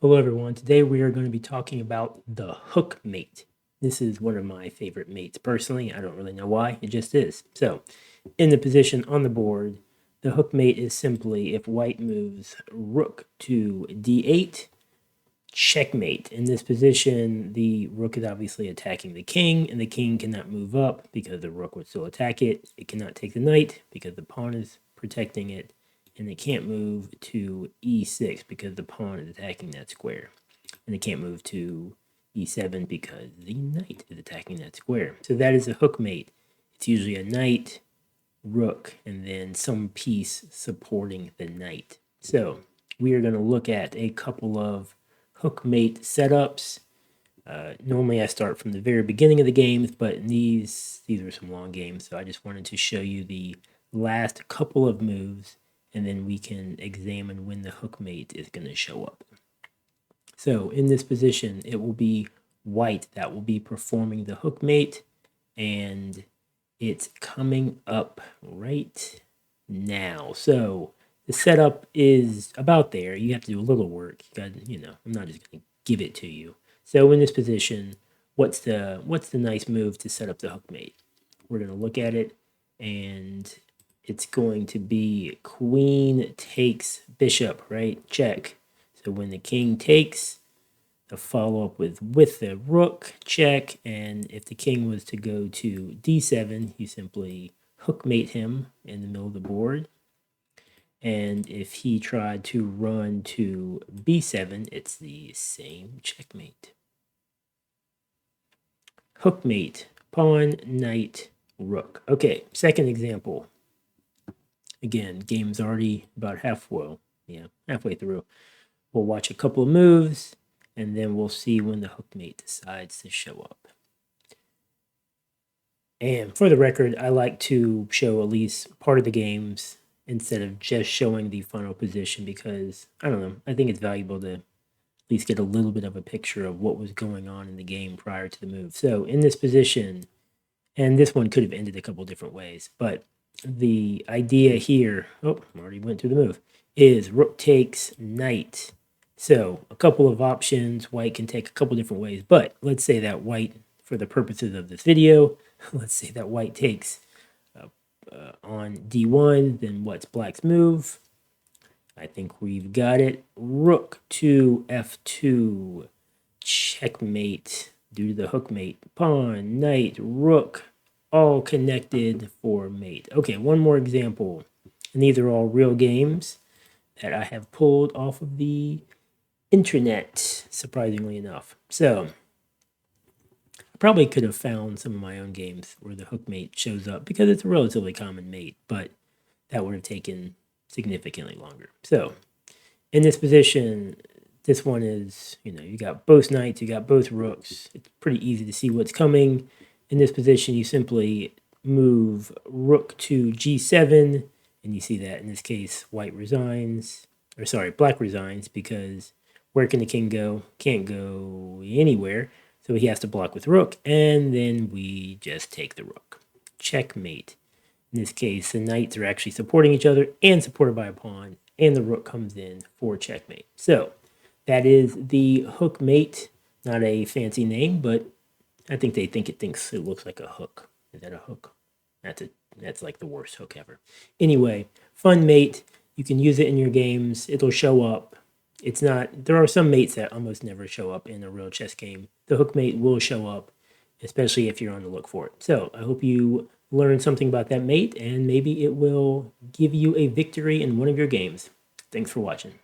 Hello everyone, today we are going to be talking about the hook mate. This is one of my favorite mates personally. I don't really know why, it just is. So, in the position on the board, the hook mate is simply if white moves rook to d8, checkmate. In this position, the rook is obviously attacking the king, and the king cannot move up because the rook would still attack it. It cannot take the knight because the pawn is protecting it, and they can't move to e6 because the pawn is attacking that square. And they can't move to e7 because the knight is attacking that square. So that is a hook mate. It's usually a knight, rook, and then some piece supporting the knight. So we are going to look at a couple of hook mate setups. Normally I start from the very beginning of the games, but these are some long games, so I just wanted to show you the last couple of moves, and then we can examine when the hook mate is going to show up. So in this position, it will be white that will be performing the hook mate, and it's coming up right now. So the setup is about there. You have to do a little work. You got, I'm not just going to give it to you. So in this position, what's the nice move to set up the hook mate? We're going to look at it, and it's going to be queen takes bishop, right? Check. So when the king takes, the follow-up with the rook, check, and if the king was to go to d7, you simply hookmate him in the middle of the board. And if he tried to run to b7, it's the same checkmate. Hookmate, pawn, knight, rook. Okay, second example. Again, game's already about halfway through. We'll watch a couple of moves, and then we'll see when the hookmate decides to show up. And for the record, I like to show at least part of the games instead of just showing the final position because, I don't know, I think it's valuable to at least get a little bit of a picture of what was going on in the game prior to the move. So in this position, and this one could have ended a couple different ways, but the idea here, I already went through the move, is rook takes knight. So a couple of options, white can take a couple different ways, but let's say that white, for the purposes of this video, let's say that white takes on d1, then what's black's move? I think we've got it. Rook to f2, checkmate due to the hook mate. Pawn, knight, rook, all connected for mate. Okay, one more example. And these are all real games that I have pulled off of the internet, surprisingly enough. So I probably could have found some of my own games where the hook mate shows up because it's a relatively common mate, but that would have taken significantly longer. So in this position, this one is, you got both knights, you got both rooks. It's pretty easy to see what's coming. In this position, you simply move rook to g7, and you see that in this case, black resigns because where can the king go? Can't go anywhere, so he has to block with rook, and then we just take the rook. Checkmate. In this case, the knights are actually supporting each other and supported by a pawn, and the rook comes in for checkmate. So that is the hook mate. Not a fancy name, but I think it thinks it looks like a hook. Is that a hook? That's like the worst hook ever. Anyway, fun mate. You can use it in your games. It'll show up. There are some mates that almost never show up in a real chess game. The hook mate will show up, especially if you're on the look for it. So I hope you learned something about that mate, and maybe it will give you a victory in one of your games. Thanks for watching.